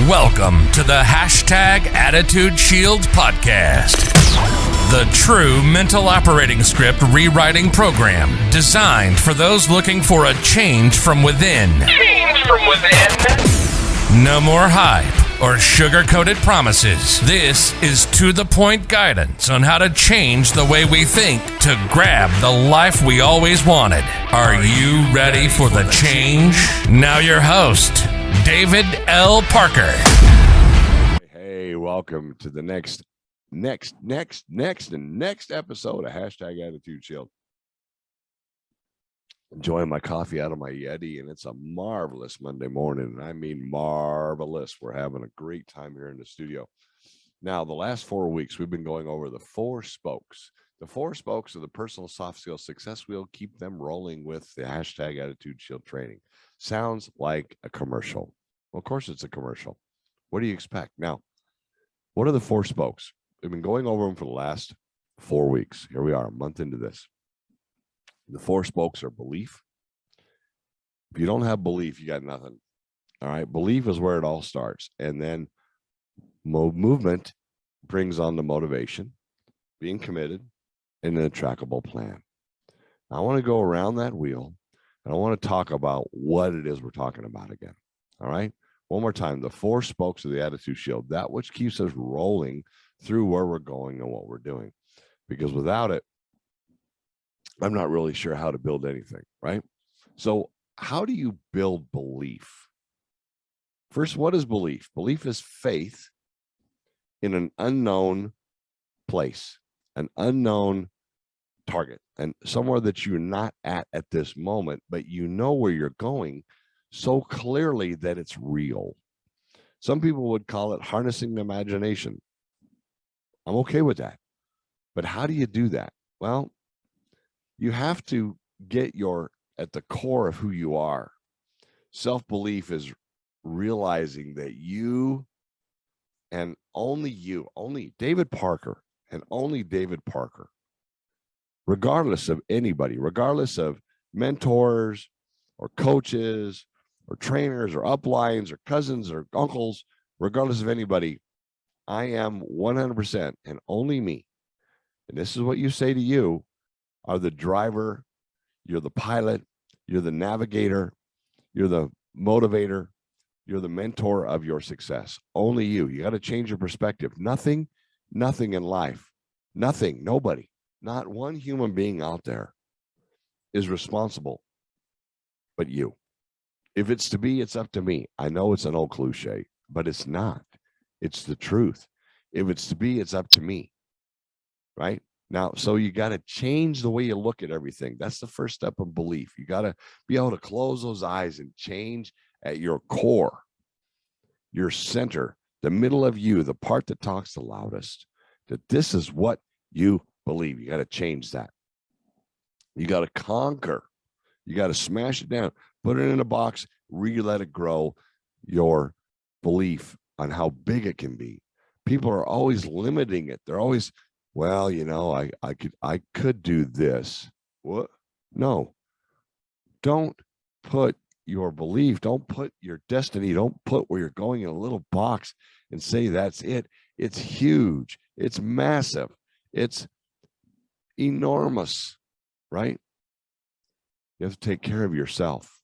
Welcome to the #Attitudeshield podcast, the true mental operating script rewriting program designed for those looking for a change from within. No more hype or sugar-coated promises. This is to-the-point guidance on how to change the way we think to grab the life we always wanted. Are you ready for the change? Now your host, Davidlparker. Hey, welcome to the next episode of #Attitudeshield. Enjoying my coffee out of my Yeti, and it's a marvelous Monday morning, and I mean marvelous. We're having a great time here in the studio. Now, the last 4 weeks, we've been going over the 4 spokes. The 4 spokes of the personal soft skills success wheel. Keep them rolling with the #Attitudeshield training. Sounds like a commercial. Well, of course, it's a commercial. What do you expect? Now, what are the 4 spokes? We've been going over them for the last 4 weeks. Here we are, a month into this. The 4 spokes are belief. If you don't have belief, you got nothing. All right. Belief is where it all starts. And then movement brings on the motivation, being committed, and then a trackable plan. I want to go around that wheel, and I want to talk about what it is we're talking about again. All right. One more time, the 4 spokes of the Attitude Shield, that which keeps us rolling through where we're going and what we're doing. Because without it, I'm not really sure how to build anything, right? So how do you build belief? First, what is belief? Belief is faith in an unknown place, an unknown target, and somewhere that you're not at this moment, but you know where you're going so clearly that it's real. Some people would call it harnessing the imagination. I'm okay with that. But how do you do that? Well, you have to get at the core of who you are. Self-belief is realizing that you and only you, only Davidlparker and only Davidlparker, regardless of anybody, regardless of mentors or coaches or trainers or uplines or cousins or uncles, regardless of anybody, I am 100% and only me. And this is what you say to you are the driver, you're the pilot, you're the navigator, you're the motivator, you're the mentor of your success. Only you. You got to change your perspective. Nothing in life, nobody, not one human being out there is responsible but you. If it's to be, it's up to me. I know it's an old cliche, but it's not. It's the truth. If it's to be, it's up to me. Right? Now, so you got to change the way you look at everything. That's the first step of belief. You got to be able to close those eyes and change at your core, your center, the middle of you, the part that talks the loudest, that this is what you believe. You got to change that. You got to conquer. You got to smash it down, put it in a box, let it grow, your belief on how big it can be. People are always limiting it. They're always, well, you know, I could do this. What? No. Don't put your belief, don't put your destiny, don't put where you're going in a little box and say that's it. It's huge. It's massive. It's enormous, right? You have to take care of yourself.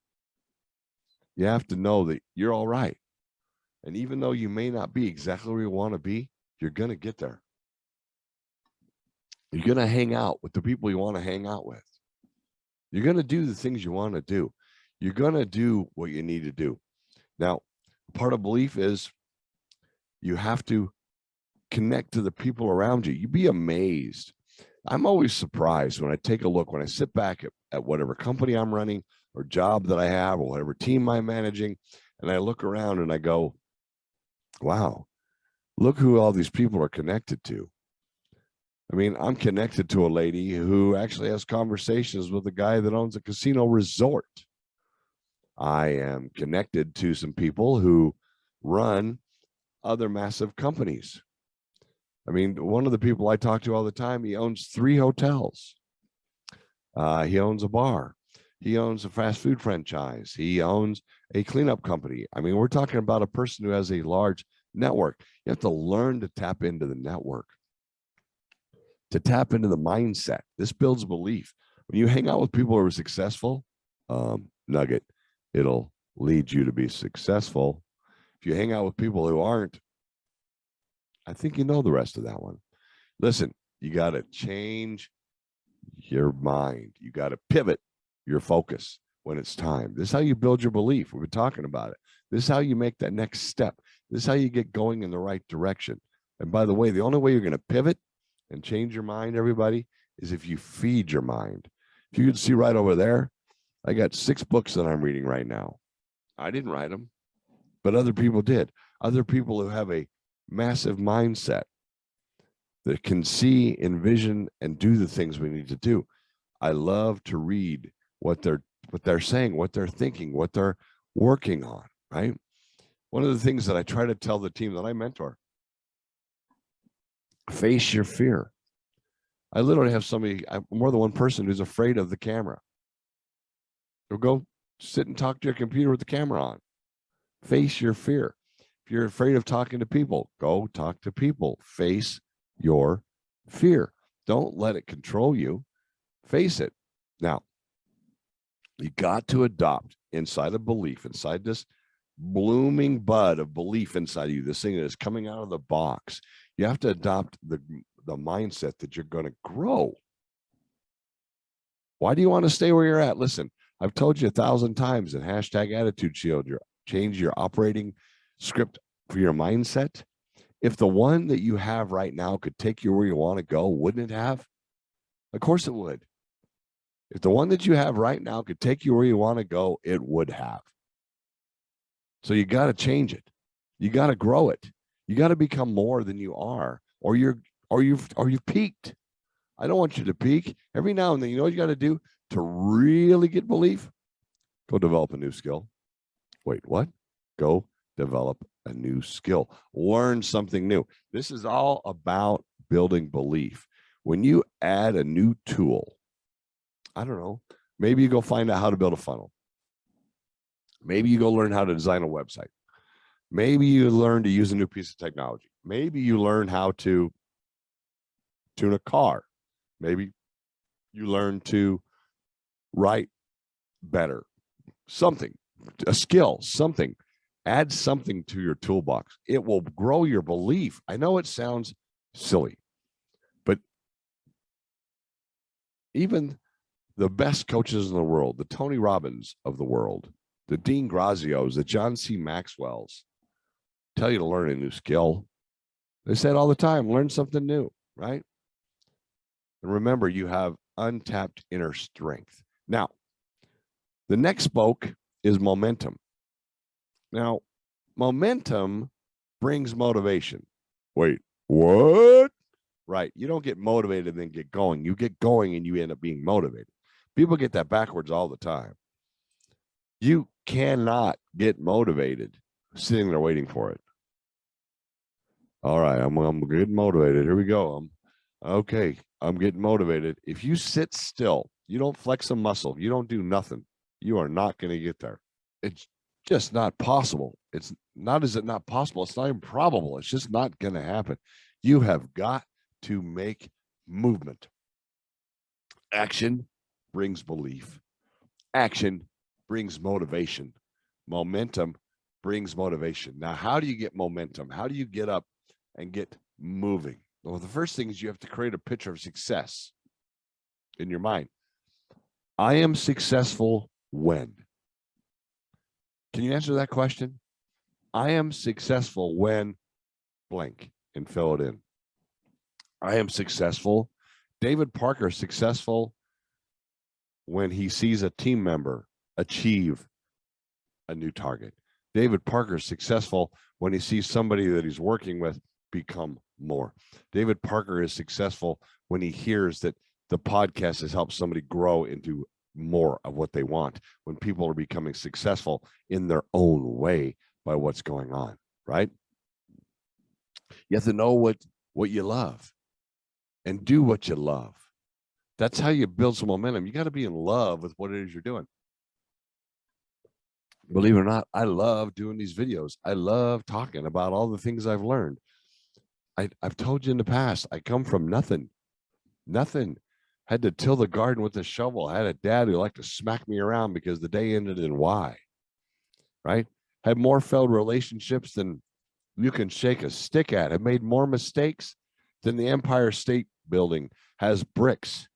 You have to know that you're all right. And even though you may not be exactly where you want to be, you're going to get there. You're going to hang out with the people you want to hang out with. You're going to do the things you want to do. You're going to do what you need to do. Now, part of belief is you have to connect to the people around you. You'd be amazed. I'm always surprised when I take a look, when I sit back at whatever company I'm running or job that I have or whatever team I'm managing, and I look around and I go, wow, look who all these people are connected to. I mean, I'm connected to a lady who actually has conversations with a guy that owns a casino resort. I am connected to some people who run other massive companies. I mean, one of the people I talk to all the time, he owns 3 hotels. He owns a bar. He owns a fast food franchise. He owns a cleanup company. I mean, we're talking about a person who has a large network. You have to learn to tap into the network, to tap into the mindset. This builds belief. When you hang out with people who are successful, nugget, it'll lead you to be successful. If you hang out with people who aren't, I think you know the rest of that one. Listen, you got to change your mind. You got to pivot your focus when it's time. This is how you build your belief. We've been talking about it. This is how you make that next step. This is how you get going in the right direction. And by the way, the only way you're going to pivot and change your mind, everybody, is if you feed your mind. If you can see right over there, I got 6 books that I'm reading right now. I didn't write them, but other people did. Other people who have a massive mindset that can see, envision, and do the things we need to do. I love to read what they're saying, what they're thinking, what they're working on, right? One of the things that I try to tell the team that I mentor, face your fear. I literally have more than one person who's afraid of the camera. Or go sit and talk to your computer with the camera on. Face your fear. If you're afraid of talking to people, go talk to people. Face your fear. Don't let it control you. Face it. Now, you got to adopt inside of belief, inside this blooming bud of belief inside of you, this thing that is coming out of the box. You have to adopt the mindset that you're going to grow. Why do you want to stay where you're at? Listen, I've told you 1,000 times in #Attitudeshield, change your operating script for your mindset. If the one that you have right now could take you where you want to go, wouldn't it have? Of course it would. If the one that you have right now could take you where you want to go, it would have. So you got to change it. You got to grow it. You got to become more than you are, or you've peaked. I don't want you to peak. Every now and then, you know what you got to do to really get belief? Go develop a new skill. Wait, what? Go develop a new skill. Learn something new. This is all about building belief. When you add a new tool, I don't know, maybe you go find out how to build a funnel. Maybe you go learn how to design a website. Maybe you learn to use a new piece of technology. Maybe you learn how to tune a car. Maybe you learn to write better. Something, a skill, something. Add something to your toolbox. It will grow your belief. I know it sounds silly, but even the best coaches in the world, the Tony Robbins of the world, the Dean Grazios, the John C. Maxwells, tell you to learn a new skill. They said all the time, learn something new, right? And remember, you have untapped inner strength. Now, the next spoke is momentum. Now, momentum brings motivation. Wait, what? Right. You don't get motivated and then get going. You get going and you end up being motivated. People get that backwards all the time. You cannot get motivated sitting there waiting for it. All right, I'm getting motivated. Here we go. I'm getting motivated. If you sit still, you don't flex a muscle, you don't do nothing, you are not going to get there. It's just not possible. It's not possible. It's not improbable. It's just not going to happen. You have got to make movement. Action brings belief. Action brings motivation. Momentum brings motivation. Now, how do you get momentum? How do you get up and get moving? Well, the first thing is you have to create a picture of success in your mind. I am successful when? Can you answer that question? I am successful when blank, and fill it in. I am successful. Davidlparker is successful when he sees a team member achieve a new target. Davidlparker is successful when he sees somebody that he's working with become more. Davidlparker is successful when he hears that the podcast has helped somebody grow into more of what they want, when people are becoming successful in their own way by what's going on, right? You have to know what you love and do what you love. That's how you build some momentum. You got to be in love with what it is you're doing. Believe it or not, I love doing these videos. I love talking about all the things I've learned. I've told you in the past, I come from nothing. Had to till the garden with a shovel. I had a dad who liked to smack me around because the day ended in Y, right? Had more failed relationships than you can shake a stick at. Have made more mistakes than the Empire State Building has bricks.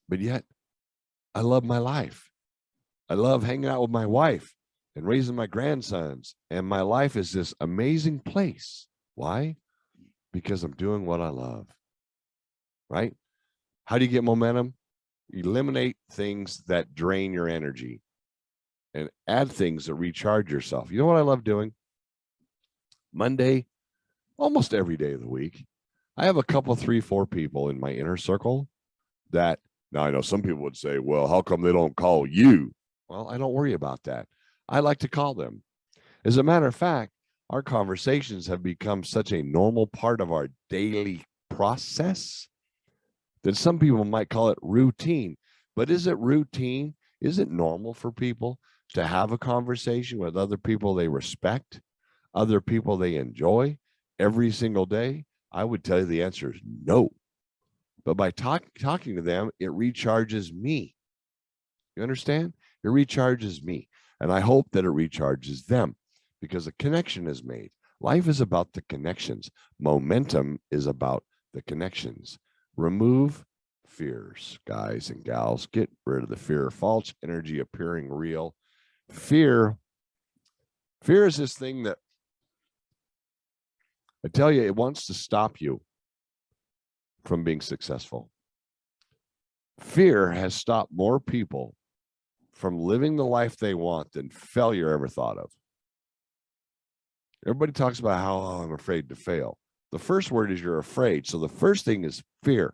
But yet, I love my life. I love hanging out with my wife and raising my grandsons. And my life is this amazing place. Why? Because I'm doing what I love, right? How do you get momentum? Eliminate things that drain your energy and add things that recharge yourself. You know what I love doing? Monday, almost every day of the week, I have a couple, 3, 4 people in my inner circle that, now I know some people would say, well, how come they don't call you? Well, I don't worry about that. I like to call them. As a matter of fact, our conversations have become such a normal part of our daily process that some people might call it routine. But is it routine? Is it normal for people to have a conversation with other people they respect, other people they enjoy every single day? I would tell you the answer is no. But by talking to them, it recharges me. You understand? It recharges me. And I hope that it recharges them because a connection is made. Life is about the connections. Momentum is about the connections. Remove fears, guys and gals. Get rid of the fear. False energy appearing real. Fear is this thing that I tell you, it wants to stop you from being successful. Fear has stopped more people from living the life they want than failure ever thought of. Everybody talks about how I'm afraid to fail. The first word is you're afraid. So the first thing is fear.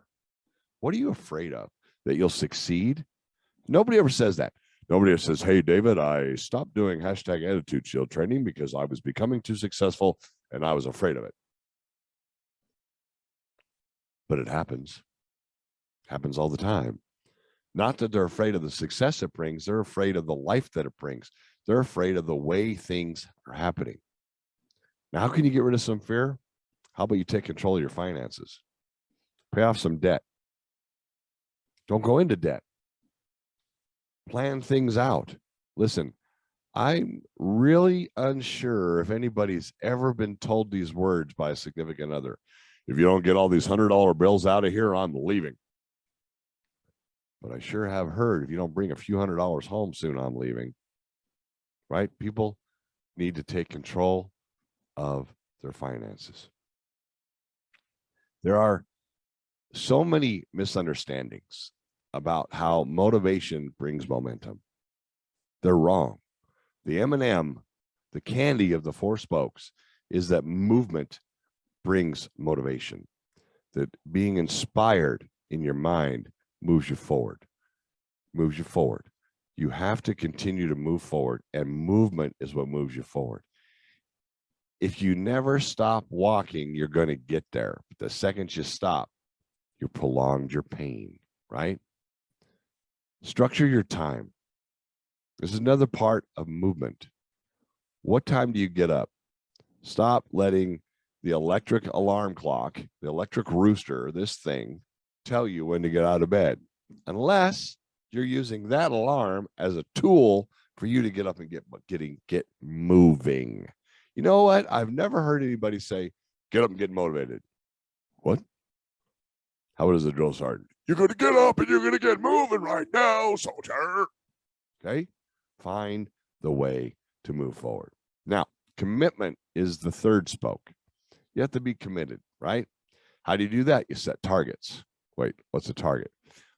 What are you afraid of? That you'll succeed? Nobody ever says that. Nobody ever says, hey, David, I stopped doing #Attitudeshield training because I was becoming too successful and I was afraid of it. But it happens. Happens all the time. Not that they're afraid of the success it brings. They're afraid of the life that it brings. They're afraid of the way things are happening. Now, how can you get rid of some fear? How about you take control of your finances? Pay off some debt. Don't go into debt. Plan things out. Listen, I'm really unsure if anybody's ever been told these words by a significant other. If you don't get all these $100 bills out of here, I'm leaving. But I sure have heard if you don't bring a few $100s home soon, I'm leaving. Right? People need to take control of their finances. There are so many misunderstandings about how motivation brings momentum. They're wrong. The M&M, the candy of the 4 spokes, is that movement brings motivation. That being inspired in your mind moves you forward. Moves you forward. You have to continue to move forward, and movement is what moves you forward. If you never stop walking, you're going to get there. But the second you stop, you prolonged your pain, right? Structure your time. This is another part of movement. What time do you get up? Stop letting the electric alarm clock, the electric rooster, this thing, tell you when to get out of bed, unless you're using that alarm as a tool for you to get up and get moving. You know what? I've never heard anybody say, get up and get motivated. What? How does the drill sergeant? You're going to get up and you're going to get moving right now, soldier. Okay? Find the way to move forward. Now, commitment is the 3rd spoke. You have to be committed, right? How do you do that? You set targets. Wait, what's a target?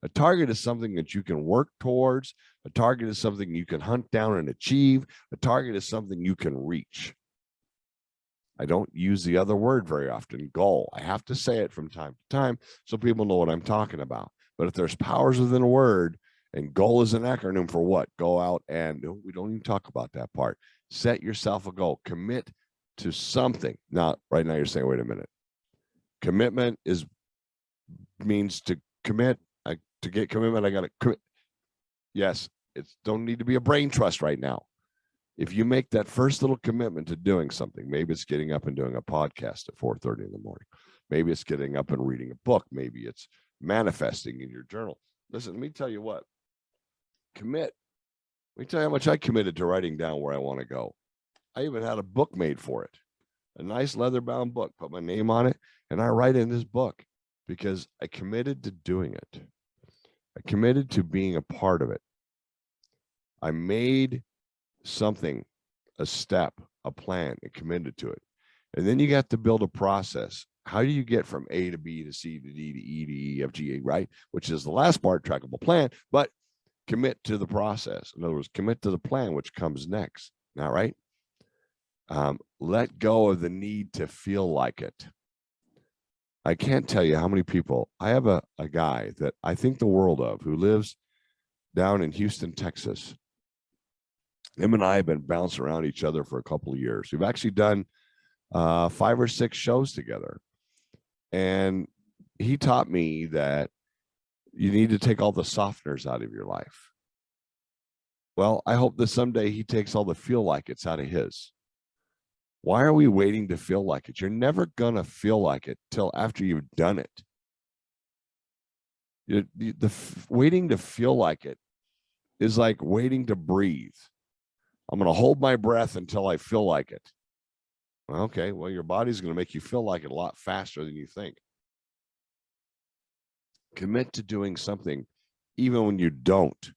A target is something that you can work towards. A target is something you can hunt down and achieve. A target is something you can reach. I don't use the other word very often, goal. I have to say it from time to time so people know what I'm talking about. But if there's powers within a word, and goal is an acronym for what? Go out and, no, we don't even talk about that part. Set yourself a goal. Commit to something. Now, right now you're saying, wait a minute. Commitment means to commit. To get commitment, I got to commit. Yes, it's don't need to be a brain trust right now. If you make that first little commitment to doing something, maybe it's getting up and doing a podcast at 4:30 in the morning. Maybe it's getting up and reading a book. Maybe it's manifesting in your journal. Listen, let me tell you what. Commit. Let me tell you how much I committed to writing down where I want to go. I even had a book made for it, a nice leather-bound book, put my name on it, and I write in this book because I committed to doing it. I committed to being a part of it. I made something, a step, a plan, and committed to it. And then you got to build a process. How do you get from A to B to C to D to E to E, F, G, A, right? Which is the last part, trackable plan, but commit to the process. In other words, commit to the plan, which comes next. Now, right? Let go of the need to feel like it. I can't tell you how many people, I have a guy that I think the world of who lives down in Houston, Texas. Him and I have been bouncing around each other for a couple of years. We've actually done 5 or 6 shows together. And he taught me that you need to take all the softeners out of your life. Well, I hope that someday he takes all the feel like it's out of his. Why are we waiting to feel like it? You're never going to feel like it till after you've done it. Waiting to feel like it is like waiting to breathe. I'm going to hold my breath until I feel like it. Okay, well, your body's going to make you feel like it a lot faster than you think. Commit to doing something even when you don't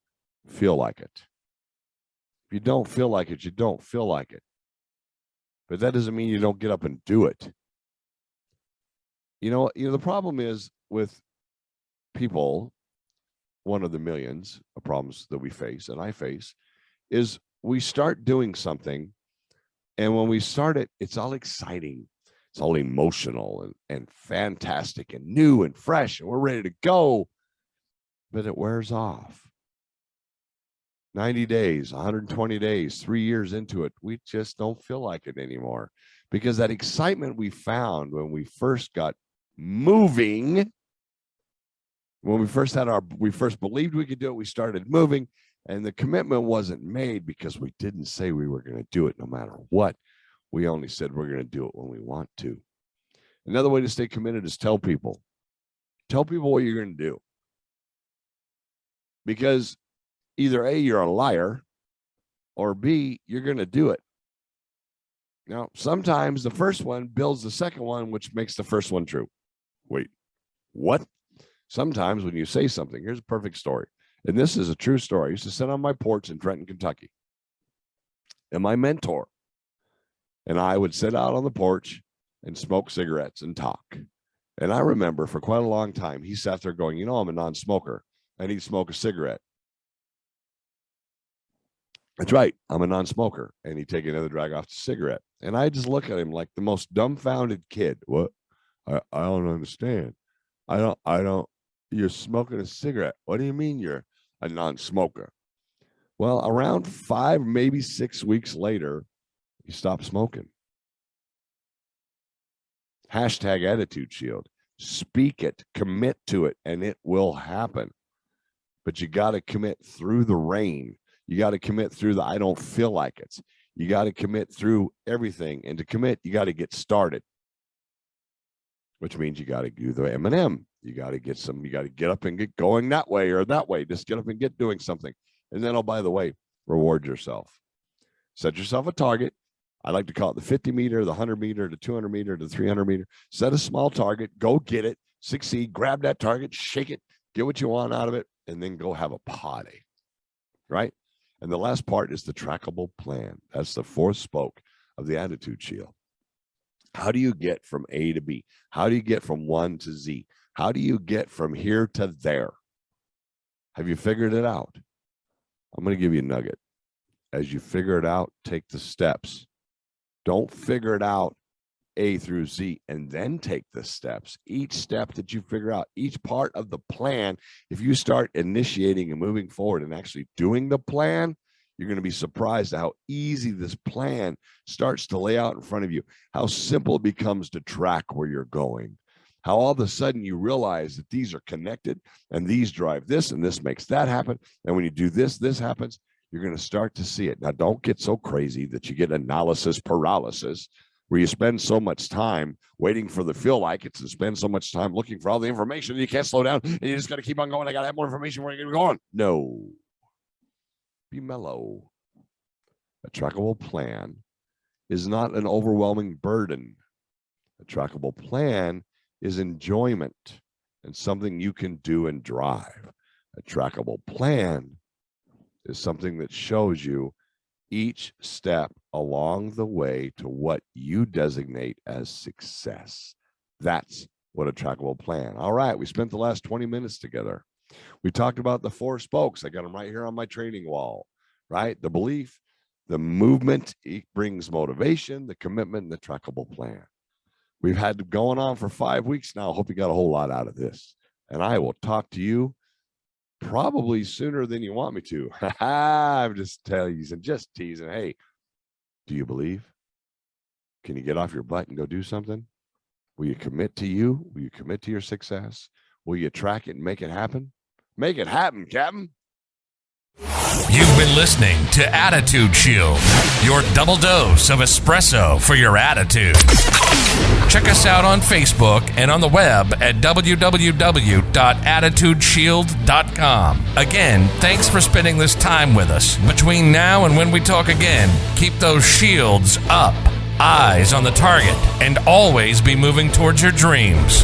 feel like it. If you don't feel like it, you don't feel like it. But that doesn't mean you don't get up and do it. You know, the problem is with people, one of the millions of problems that we face, and I face, is we start doing something, and when we start it, it's all exciting. It's all emotional and fantastic and new and fresh, and we're ready to go, but it wears off. 90 days, 120 days, 3 years into it, we just don't feel like it anymore because that excitement we found when we first got moving, when we first believed we could do it, we started moving, and the commitment wasn't made because we didn't say we were going to do it no matter what. We only said we're going to do it when we want to. Another way to stay committed is tell people what you're going to do. Because either A, you're a liar, or B, you're going to do it. Now, sometimes the first one builds the second one, which makes the first one true. Wait, what? Sometimes when you say something, here's a perfect story. And this is a true story. I used to sit on my porch in Trenton, Kentucky. And my mentor and I would sit out on the porch and smoke cigarettes and talk. And I remember for quite a long time, he sat there going, I'm a non-smoker. And he'd smoke a cigarette. That's right, I'm a non-smoker. And he'd take another drag off the cigarette. And I just look at him like the most dumbfounded kid. What? I don't understand. I don't, you're smoking a cigarette. What do you mean you're a non-smoker? Well, around 5, maybe 6 weeks later, he stopped smoking. Hashtag Attitude Shield. Speak it, commit to it, and it will happen. But you got to commit through the rain. You got to commit through the I don't feel like it. You got to commit through everything. And to commit, you got to get started, which means you got to do the M&M. You got to get up and get going that way or that way. Just get up and get doing something. And then, oh, by the way, reward yourself. Set yourself a target. I like to call it the 50 meter, the 100 meter, the 200 meter, the 300 meter. Set a small target, go get it, succeed, grab that target, shake it, get what you want out of it, and then go have a party, right? And the last part is the trackable plan. That's the fourth spoke of the Attitude Shield. How do you get from A to B? How do you get from 1 to Z? How do you get from here to there? Have you figured it out? I'm going to give you a nugget. As you figure it out, take the steps. Don't figure it out A through Z and then take the steps. Each step that you figure out, each part of the plan, if you start initiating and moving forward and actually doing the plan, you're going to be surprised at how easy this plan starts to lay out in front of you, how simple it becomes to track where you're going, how all of a sudden you realize that these are connected and these drive this and this makes that happen. And when you do this, this happens. You're going to start to see it. Now, don't get so crazy that you get analysis paralysis, where you spend so much time waiting for the feel like it's and spend so much time looking for all the information you can't slow down and you just got to keep on going. I got to have more information. Where are you going? No. Be mellow. A trackable plan is not an overwhelming burden. A trackable plan is enjoyment and something you can do and drive. A trackable plan is something that shows you each step along the way to what you designate as success. That's what a trackable plan. All right, we spent the last 20 minutes together. We talked about the 4 spokes. I got them right here on my training wall, right? The belief, the movement, it brings motivation, the commitment, and the trackable plan. We've had it going on for 5 weeks now. I hope you got a whole lot out of this. And I will talk to you probably sooner than you want me to. I'm just telling you and just teasing. Hey, do you believe? Can you get off your butt and go do something? Will you commit to you? Will you commit to your success? Will you track it and make it happen? Make it happen, Captain. You've been listening to Attitudeshield, your double dose of espresso for your attitude. Check us out on Facebook and on the web at www.attitudeshield.com. Again, thanks for spending this time with us. Between now and when we talk again, keep those shields up, eyes on the target, and always be moving towards your dreams.